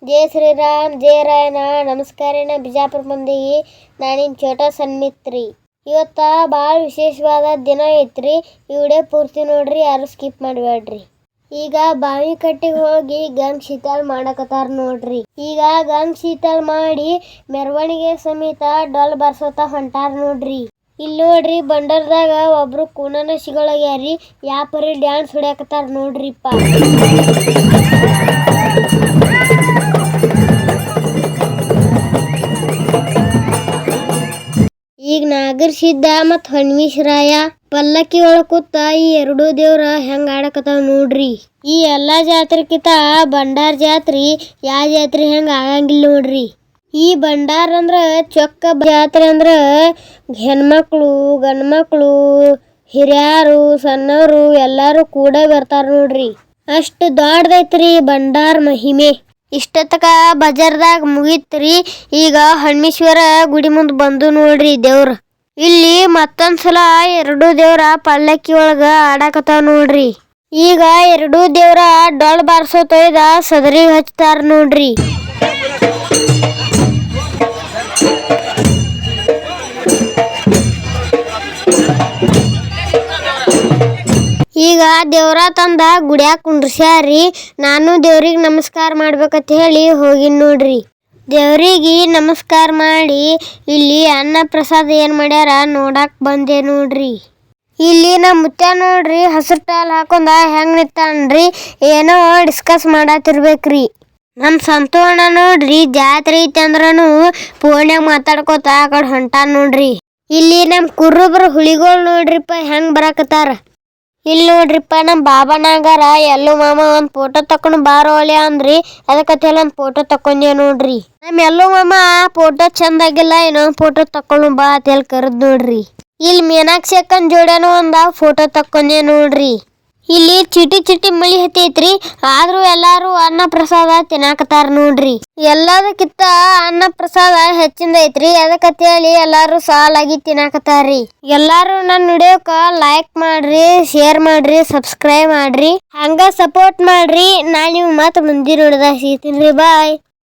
ಜೈ ಶ್ರೀರಾಮ್ ಜೈ ರಾಯಣ್ಣ. ನಮಸ್ಕಾರ ಬಿಜಾಪುರ ಮಂದಿಗೆ. ನಾನಿನ್ ಛೋಟಾ ಸನ್ಮಿತ್ರಿ. ಇವತ್ತ ಭಾಳ ವಿಶೇಷವಾದ ದಿನ ಐತ್ರಿ. ಈ ವಿಡಿಯೋ ಪೂರ್ತಿ ನೋಡ್ರಿ, ಯಾರು ಸ್ಕಿಪ್ ಮಾಡಬೇಡ್ರಿ. ಈಗ ಬಾವಿ ಕಟ್ಟಿಗೆ ಹೋಗಿ ಗಂಗ್ ಶೀತಲ್ ಮಾಡಕತ್ತಾರ ನೋಡ್ರಿ. ಈಗ ಗಂಗ್ ಶೀತಲ್ ಮಾಡಿ ಮೆರವಣಿಗೆ ಸಮೇತ ಡೊಲ್ ಬರ್ಸೋತ ಹೊಂಟಾರ ನೋಡ್ರಿ. ಇಲ್ಲಿ ನೋಡ್ರಿ, ಬಂಡರ್ದಾಗ ಒಬ್ರು ಕೂನನ ಸಿಗೊಳಗ್ಯಾರಿ. ಯಾಪರಿ ಡ್ಯಾನ್ಸ್ ಹೊಡ್ಯಾಕತ್ತಾರ ನೋಡ್ರಿಪ್ಪ. ಈಗ ನಾಗರ ಸಿದ್ಧ ಮತ್ ಹಣ್ಮೀಶ್ರಾಯ ಪಲ್ಲಕ್ಕಿ ಒಳಗ್ ಕೂತ ಈ ಎರಡೂ ದೇವ್ರ ಹೆಂಗ್ ಆಡಕತ್ತಾವ ನೋಡ್ರಿ. ಈ ಎಲ್ಲಾ ಜಾತ್ರೆಕಿತ ಬಂಡಾರ ಜಾತ್ರಿ ಯಾ ಜಾತ್ರೆ ಹೆಂಗ್ ಆಗಂಗಿಲ್ಲ ನೋಡ್ರಿ. ಈ ಬಂಡಾರ ಅಂದ್ರ ಚೊಕ್ಕ ಜಾತ್ರೆ ಅಂದ್ರ ಹೆಣ್ಮಕ್ಳು ಗಂಡ್ಮಕ್ಳು ಹಿರಿಯಾರು ಸಣ್ಣವರು ಎಲ್ಲಾರು ಕೂಡ ಬರ್ತಾರ ನೋಡ್ರಿ. ಅಷ್ಟು ದೊಡ್ಡದೈತ್ರಿ ಬಂಡಾರ ಮಹಿಮೆ. ಇಷ್ಟತಕ ಬಜಾರ್ದಾಗ ಮುಗಿತ್ರಿ. ಈಗ ಹಣ್ಮೇಶ್ವರ ಗುಡಿ ಮುಂದ್ ಬಂದು ನೋಡ್ರಿ ದೇವ್ರ. ಇಲ್ಲಿ ಮತ್ತೊಂದ್ಸಲ ಎರಡು ದೇವ್ರ ಪಲ್ಲಕ್ಕಿ ಒಳಗ ಆಡಾಕತ್ತಾವ ನೋಡ್ರಿ. ಈಗ ಎರಡು ದೇವ್ರ ಡೊಳ್ ಬಾರ್ಸೋತೊಯ್ದ ಸದರಿ ಹಚ್ತಾರ ನೋಡ್ರಿ. ಈಗ ದೇವ್ರ ತಂದ ಗುಡ್ಯಾಗ ಕುಂಡ್ರಸ್ಯಾರಿ. ನಾನು ದೇವ್ರಿಗೆ ನಮಸ್ಕಾರ ಮಾಡ್ಬೇಕಂತ ಹೇಳಿ ಹೋಗಿನ್ ನೋಡ್ರಿ. ದೇವ್ರಿಗೆ ನಮಸ್ಕಾರ ಮಾಡಿ ಇಲ್ಲಿ ಅನ್ನ ಪ್ರಸಾದ ಏನ್ ಮಾಡ್ಯಾರ ನೋಡಾಕ್ ಬಂದೆ ನೋಡ್ರಿ. ಇಲ್ಲಿ ನಮ್ಮ ಮುತ್ಯ ನೋಡ್ರಿ ಹಸರು ಟಾಲ್ ಹಾಕೊಂಡ ಹೆಂಗ್ ನಿಂತಾನ್ರಿ. ಏನೋ ಡಿಸ್ಕಸ್ ಮಾಡತ್ತಿರ್ಬೇಕ್ರಿ. ನಮ್ಮ ಸಂತೋಣ ನೋಡ್ರಿ ಜಾತ್ರೆ ಐತಿ ಅಂದ್ರನು ಫೋನ್ಯಾಗ ಮಾತಾಡ್ಕೋತ ಆ ಕಡೆ ಹೊಂಟಾನ್ ನೋಡ್ರಿ. ಇಲ್ಲಿ ನಮ್ಮ ಕುರುಬ್ರು ಹುಲಿಗಳು ನೋಡ್ರಿಪ್ಪ ಹೆಂಗ್ ಬರಾಕತ್ತಾರ. ಇಲ್ಲಿ ನೋಡ್ರಿಪ್ಪ ನಮ್ಮ ಬಾಬಾನಾಗಾರ ಎಲ್ಲೋ ಮಾಮ ಒಂದ್ ಫೋಟೋ ತಕೊಂಡು ಬಾರೋಳ್ಯ ಅಂದ್ರಿ. ಅದಕ್ಕಂತೇಳಿ ಒಂದ್ ಫೋಟೋ ತಕೊಂಡೆ ನೋಡ್ರಿ. ನಮ್ಮ ಎಲ್ಲೋ ಮಾಮ ಫೋಟೋ ಚಂದ ಆಗಿಲ್ಲ, ಇನ್ನೊಂದ್ ಫೋಟೋ ತಕೊಂಡು ಬಾ ಅಂತ ಹೇಳಿ ಕರೆದ್ ನೋಡ್ರಿ. ಇಲ್ಲಿ ಮೀನಾಕ್ಷಿ ಅಕ್ಕನ್ ಜೋಡ್ಯಾನು ಒಂದ ಫೋಟೋ ತಕೊಂಡೆ ನೋಡ್ರಿ. ಇಲ್ಲಿ ಚಿಟಿ ಮಳಿ ಹತ್ತೈತ್ರಿ. ಆದ್ರೂ ಎಲ್ಲಾರು ಅನ್ನ ಪ್ರಸಾದ ತಿನ್ನಾಕತ್ತಾರ ನೋಡ್ರಿ. ಎಲ್ಲದಕ್ಕಿಂತ ಅನ್ನ ಪ್ರಸಾದ ಹೆಚ್ಚಿಂದ ಐತ್ರಿ. ಅದಕ್ಕಂತೇಳಿ ಎಲ್ಲಾರು ಸಾಲಾಗಿ ತಿನ್ನಾಕತ್ತಾರ್ರಿ. ಎಲ್ಲಾರು ನನ್ನ ವಿಡಿಯೋಕ ಲೈಕ್ ಮಾಡ್ರಿ, ಶೇರ್ ಮಾಡ್ರಿ, ಸಬ್ಸ್ಕ್ರೈಬ್ ಮಾಡ್ರಿ, ಹಂಗ ಸಪೋರ್ಟ್ ಮಾಡ್ರಿ. ನಾ ನಿಮ್ಗೆ ಮತ್ತೆ ಮುಂದಿನ ವಿಡಿಯೋದಾಗ ಸಿಗ್ತೀನಿ. ಬಾಯ್.